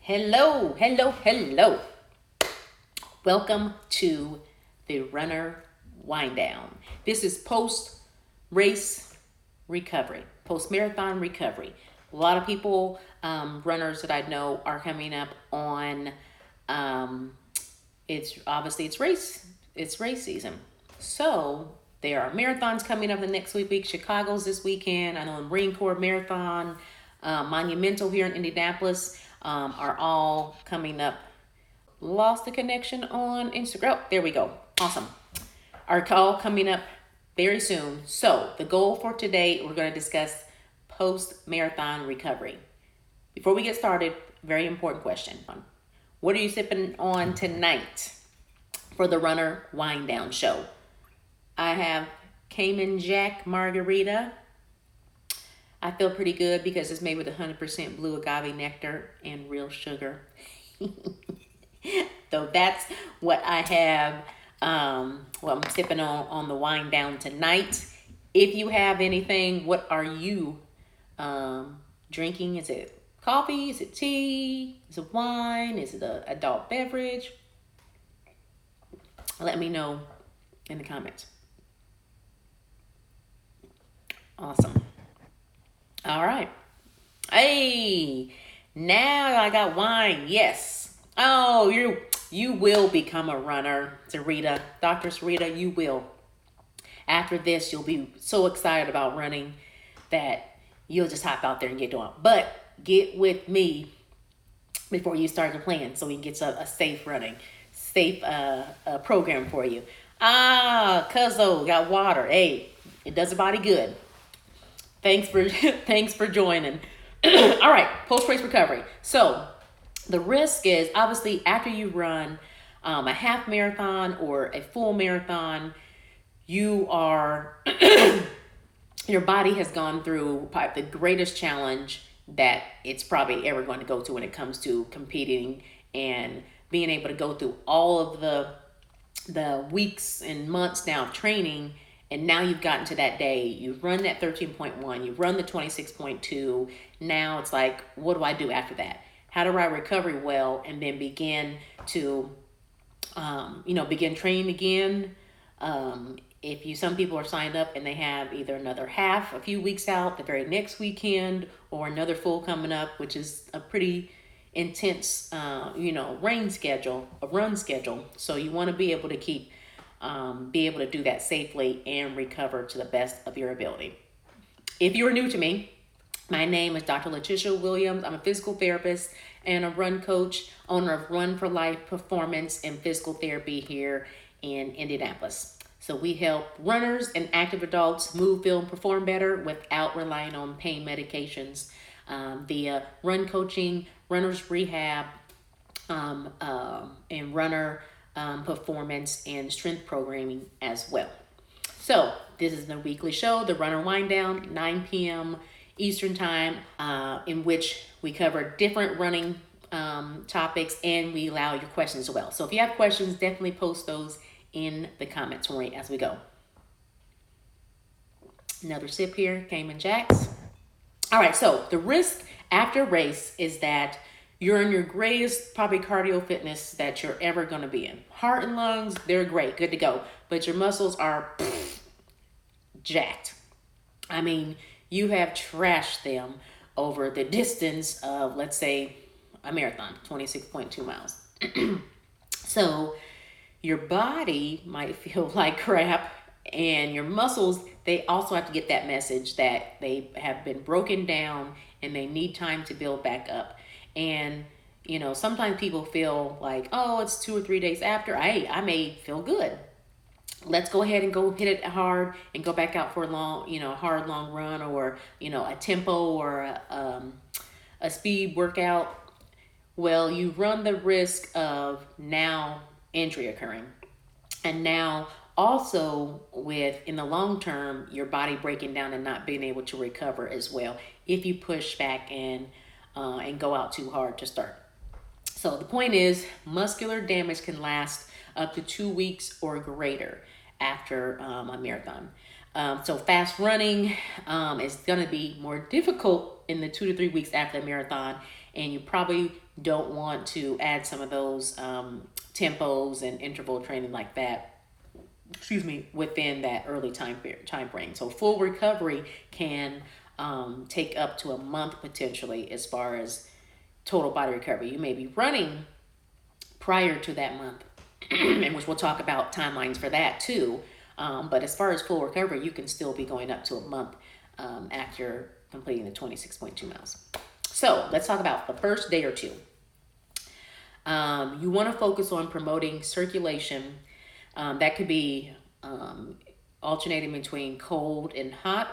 Hello, hello, hello. Welcome to the Runner Wind Down. This is post race recovery, post marathon recovery. A lot of people, runners that I know, are coming up on. Um, it's race season. So there are marathons coming up the next week. Chicago's this weekend. I know the Marine Corps Marathon, Monumental here in Indianapolis, are all coming up. Lost the connection on Instagram. Oh, there we go. Awesome. Our call coming up very soon. So the goal for today, we're going to discuss post-marathon recovery. Before we get started, very important question. What are you sipping on tonight for the Runner Wind Down show? I have Cayman Jack Margarita. I feel pretty good because it's made with 100% blue agave nectar and real sugar. So that's what I have. I'm sipping on the wind down tonight. If you have anything, what are you drinking? Is it coffee? Is it tea? Is it wine? Is it an adult beverage? Let me know in the comments. Awesome. All right. Hey, now I got wine. Yes. Oh, you will become a runner, Sarita. Dr. Sarita, you will. After this, you'll be so excited about running that you'll just hop out there and get going. But get with me before you start the plan so we can get a safe program for you. Cuzzo, got water. Hey, it does the body good. Thanks for thanks for joining. All right, post-race recovery. So the risk is obviously after you run a half marathon or a full marathon, you are your body has gone through probably the greatest challenge that it's probably ever going to go to when it comes to competing and being able to go through all of the weeks and months now of training. And now you've gotten to that day. You've run that 13.1. You've run the 26.2. Now it's like, what do I do after that? How do I recover well and then begin to, begin training again? Some people are signed up and they have either another half a few weeks out, the very next weekend, or another full coming up, which is a pretty intense, run schedule. So you want to be able to be able to do that safely and recover to the best of your ability. If you're new to me, my name is Dr. Letitia Williams. I'm a physical therapist and a run coach, owner of Run for Life Performance and Physical Therapy here in Indianapolis. So we help runners and active adults move, feel, and perform better without relying on pain medications via run coaching, runner's rehab, and runner performance and strength programming as well. So this is the weekly show, the Runner Wind Down, 9 p.m. Eastern Time, in which we cover different running topics and we allow your questions as well. So if you have questions, definitely post those in the comments for me as we go. Another sip here, Cayman Jacks. All right, so the risk after race is that you're in your greatest probably cardio fitness that you're ever going to be in. Heart and lungs, they're great, good to go. But your muscles are jacked. I mean, you have trashed them over the distance of, let's say, a marathon, 26.2 miles. So your body might feel like crap, and your muscles, they also have to get that message that they have been broken down and they need time to build back up. And, sometimes people feel like, oh, it's 2 or 3 days after. I may feel good. Let's go ahead and go hit it hard and go back out for a long, hard, long run or, a tempo or a speed workout. Well, you run the risk of now injury occurring. And now also in the long term, your body breaking down and not being able to recover as well if you push back and go out too hard to start. So the point is, muscular damage can last up to 2 weeks or greater after a marathon. So fast running is going to be more difficult in the 2 to 3 weeks after the marathon, and you probably don't want to add some of those tempos and interval training like that, within that early time frame. So full recovery can take up to a month potentially as far as total body recovery. You may be running prior to that month, and which we'll talk about timelines for that too. But as far as full recovery, you can still be going up to a month after completing the 26.2 miles. So let's talk about the first day or two. You want to focus on promoting circulation. That could be alternating between cold and hot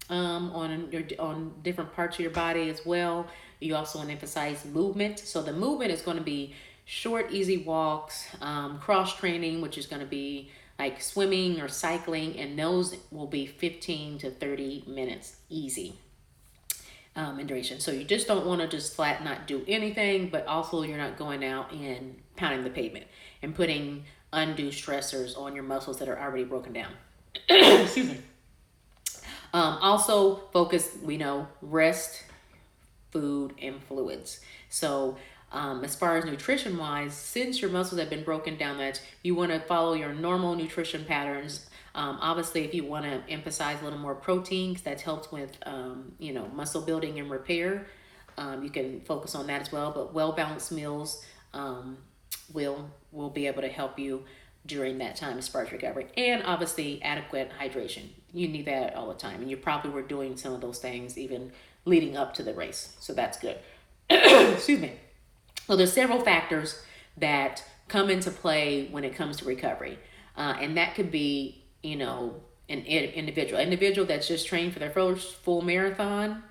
on different parts of your body as well. You also want to emphasize movement. So the movement is going to be short, easy walks, cross training, which is going to be like swimming or cycling, and those will be 15 to 30 minutes easy in duration. So you just don't want to just flat not do anything, but also you're not going out and pounding the pavement and putting undue stressors on your muscles that are already broken down. Excuse me. Also focus, we know, rest, food, and fluids. So as far as nutrition wise, since your muscles have been broken down, that you want to follow your normal nutrition patterns. Obviously, if you want to emphasize a little more protein, because that helps with muscle building and repair, you can focus on that as well. But well-balanced meals will be able to help you during that time as far as recovery, and obviously adequate hydration. You need that all the time, and you probably were doing some of those things even leading up to the race, so that's good. Excuse me. So there's several factors that come into play when it comes to recovery, and that could be an individual that's just trained for their first full marathon.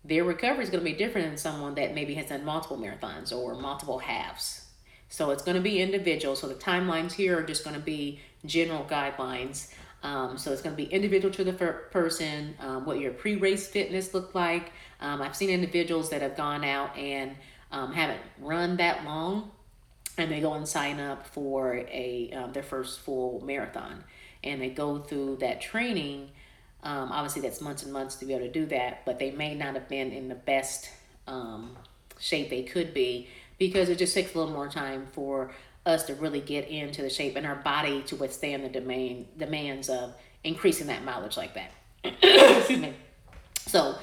Their recovery is going to be different than someone that maybe has done multiple marathons or multiple halves. So it's going to be individual. So the timelines here are just going to be general guidelines. So it's going to be individual to the person, what your pre-race fitness looked like. I've seen individuals that have gone out and haven't run that long, and they go and sign up for their first full marathon. And they go through that training. Obviously, that's months and months to be able to do that, but they may not have been in the best shape they could be, because it just takes a little more time for us to really get into the shape and our body to withstand the demands of increasing that mileage like that. Excuse me. So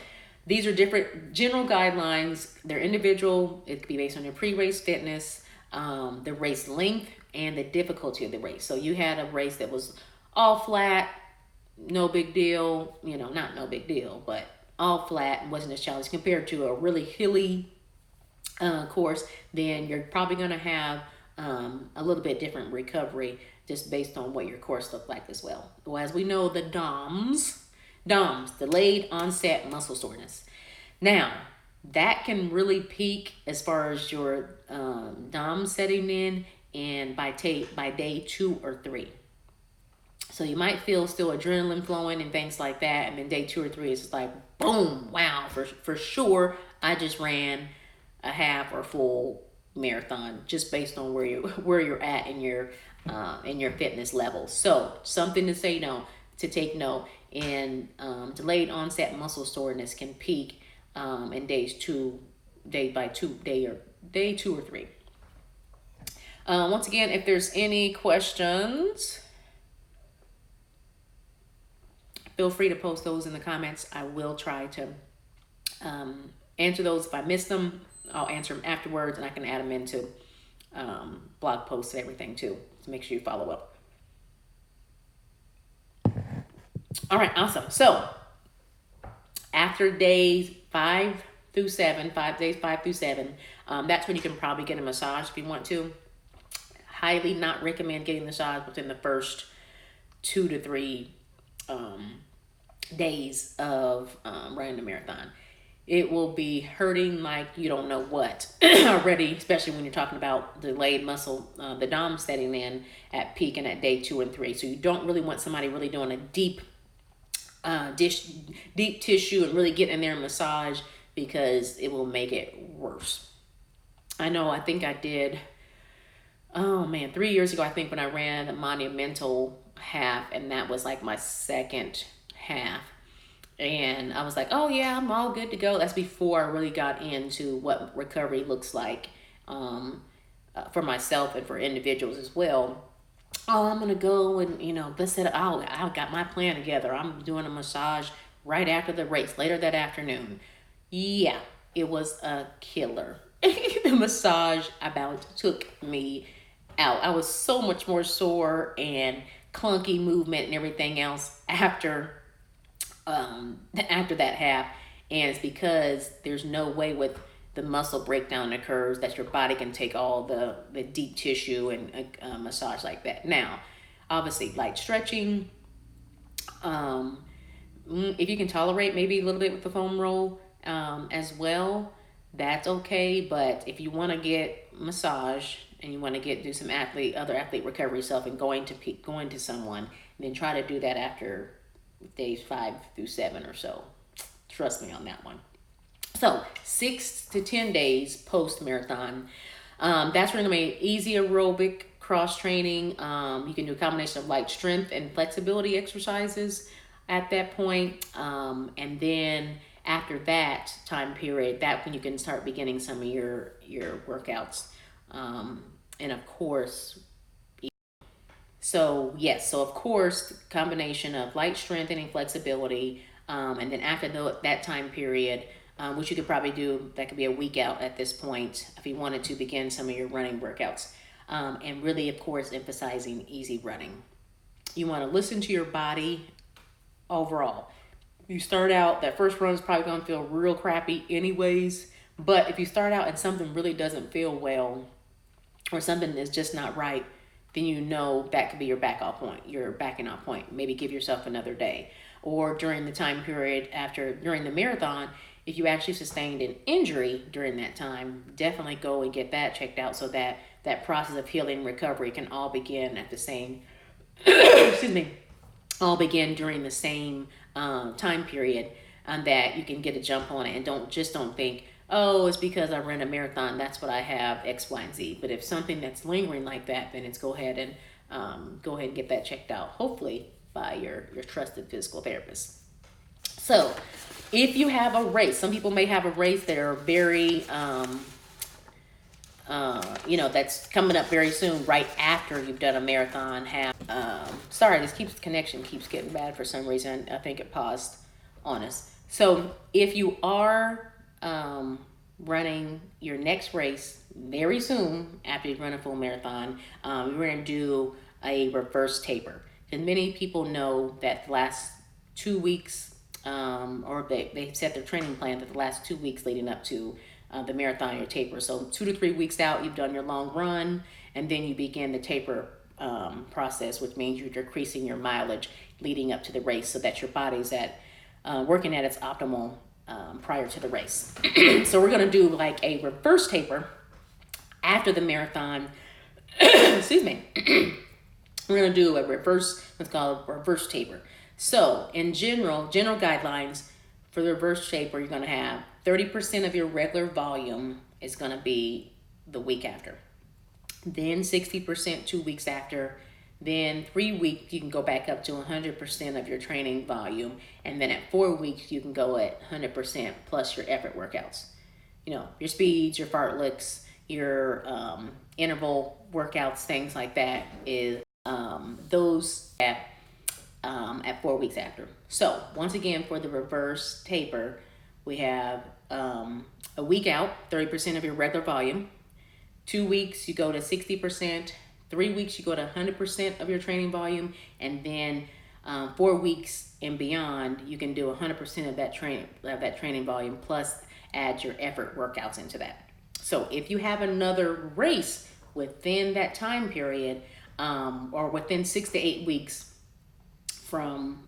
these are different general guidelines. They're individual. It could be based on your pre-race fitness, the race length, and the difficulty of the race. So you had a race that was all flat, no big deal, not no big deal, but all flat and wasn't as challenging compared to a really hilly course, then you're probably going to have a little bit different recovery just based on what your course looked like as well. Well, as we know, the DOMS, delayed onset muscle soreness. Now, that can really peak as far as your DOMS setting in, and by day 2 or 3. So you might feel still adrenaline flowing and things like that, and then day 2 or 3 is just like, boom, wow, for sure, I just ran a half or full marathon, just based on where you're at in your fitness level. So something to take note. And delayed onset muscle soreness can peak in day 2 or 3. Once again, if there's any questions, feel free to post those in the comments. I will try to answer those. If I miss them, I'll answer them afterwards, and I can add them into blog posts and everything too. So make sure you follow up. All right, awesome. So after days 5 through 7, that's when you can probably get a massage if you want to. Highly not recommend getting the massage within the first 2 to 3 days of running the marathon. It will be hurting like you don't know what already, especially when you're talking about delayed muscle, the DOM setting in at peak and at day 2 and 3. So you don't really want somebody really doing a deep tissue and really getting in there and massage, because it will make it worse. I think I did, 3 years ago, I think, when I ran a monumental half, and that was like my second half. And I was like, oh yeah, I'm all good to go. That's before I really got into what recovery looks like, for myself and for individuals as well. Oh, I'm gonna go and let's set. I got my plan together. I'm doing a massage right after the race later that afternoon. Yeah, it was a killer. The massage about took me out. I was so much more sore and clunky movement and everything else after that half, and it's because there's no way with the muscle breakdown occurs that your body can take all the deep tissue and massage like that. Now, obviously, light stretching. Um, if you can tolerate maybe a little bit with the foam roll as well, that's okay. But if you want to get massage and you want to do some other athlete recovery stuff and going to someone, then try to do that after days 5 through 7 or so. Trust me on that one. So 6 to 10 days post marathon. That's going to be easy aerobic cross training. You can do a combination of light strength and flexibility exercises at that point. And then after that time period, that when you can start beginning some of your workouts. And of course, so yes, so of course, combination of light strengthening, flexibility, and then after that time period, which you could probably do, that could be a week out at this point, if you wanted to begin some of your running workouts, and really, of course, emphasizing easy running. You want to listen to your body overall. You start out, that first run is probably going to feel real crappy anyways, but if you start out and something really doesn't feel well, or something is just not right, then that could be your your backing off point. Maybe give yourself another day. Or during the time period during the marathon, if you actually sustained an injury during that time, definitely go and get that checked out so that that process of healing and recovery can all begin at the same, excuse me, all begin during the same time period, that you can get a jump on it, and don't think, oh, it's because I ran a marathon, that's what I have, X, Y, and Z. But if something that's lingering like that, then it's go ahead and get that checked out, hopefully by your trusted physical therapist. So if you have a race, some people may have a race that are very, that's coming up very soon, right after you've done a marathon. Sorry, connection keeps getting bad for some reason. I think it paused on us. So if you are running your next race very soon after you run a full marathon, we're going to do a reverse taper. And many people know that the last 2 weeks, or they set their training plan that the last 2 weeks leading up to the marathon, your taper. So 2 to 3 weeks out, you've done your long run, and then you begin the taper process, which means you're decreasing your mileage leading up to the race so that your body's working at its optimal prior to the race. So we're going to do like a reverse taper after the marathon. Excuse me. We're going to do what's called a reverse taper. So in general guidelines for the reverse taper, you're going to have 30% of your regular volume is going to be the week after. Then 60% 2 weeks after. Then 3 weeks, you can go back up to 100% of your training volume. And then at 4 weeks, you can go at 100% plus your effort workouts. Your speeds, your fartleks, your interval workouts, things like that is those at 4 weeks after. So once again, for the reverse taper, we have a week out, 30% of your regular volume. 2 weeks, you go to 60%. 3 weeks, you go to 100% of your training volume. And then 4 weeks and beyond, you can do 100% of that training volume, plus add your effort workouts into that. So if you have another race within that time period, or within 6 to 8 weeks from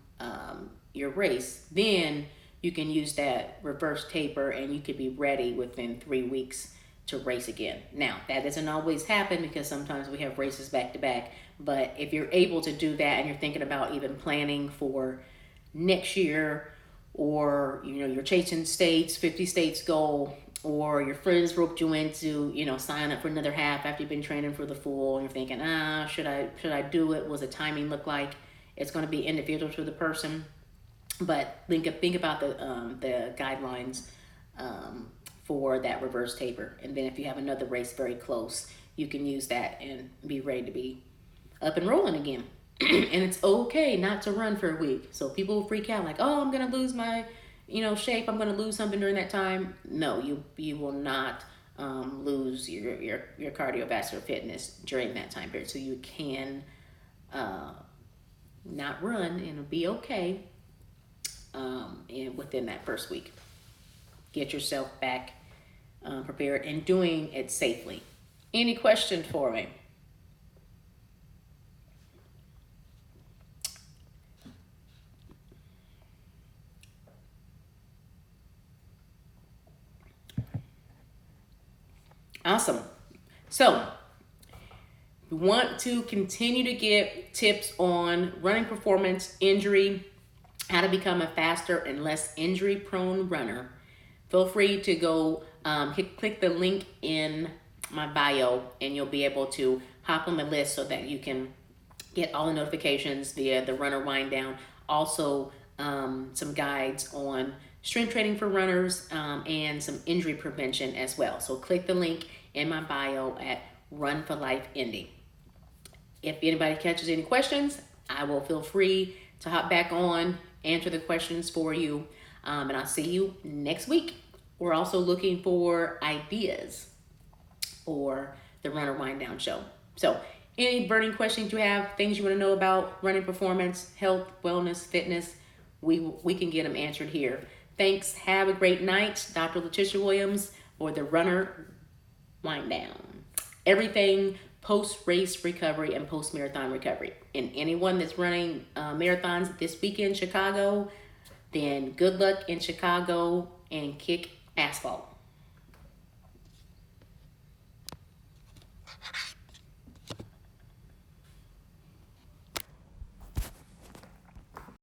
your race, then you can use that reverse taper and you could be ready within 3 weeks to race again. Now, that doesn't always happen because sometimes we have races back to back, but if you're able to do that and you're thinking about even planning for next year, or you're chasing 50 states goal, or your friends roped you into sign up for another half after you've been training for the full, and you're thinking, should I do it? What's the timing look like? It's going to be individual to the person. But think about the guidelines for that reverse taper. And then if you have another race very close, you can use that and be ready to be up and rolling again. And it's okay not to run for a week. So people freak out like, oh, I'm gonna lose my, shape. I'm gonna lose something during that time. No, you will not lose your cardiovascular fitness during that time period. So you can not run and be okay and within that first week. Get yourself back prepared and doing it safely. Any questions for me? Awesome. So, we want to continue to get tips on running performance, injury, how to become a faster and less injury prone runner. Feel free to go click the link in my bio and you'll be able to hop on the list so that you can get all the notifications via the runner wind down. Also, some guides on strength training for runners and some injury prevention as well. So click the link in my bio at Run for Life Indy. If anybody catches any questions, I will feel free to hop back on, answer the questions for you, and I'll see you next week. We're also looking for ideas for the Runner Wind Down show. So any burning questions you have, things you want to know about running performance, health, wellness, fitness, we can get them answered here. Thanks. Have a great night. Dr. Letitia Williams for the Runner Wind Down. Everything post-race recovery and post-marathon recovery. And anyone that's running marathons this weekend in Chicago, then good luck in Chicago and kick asphalt.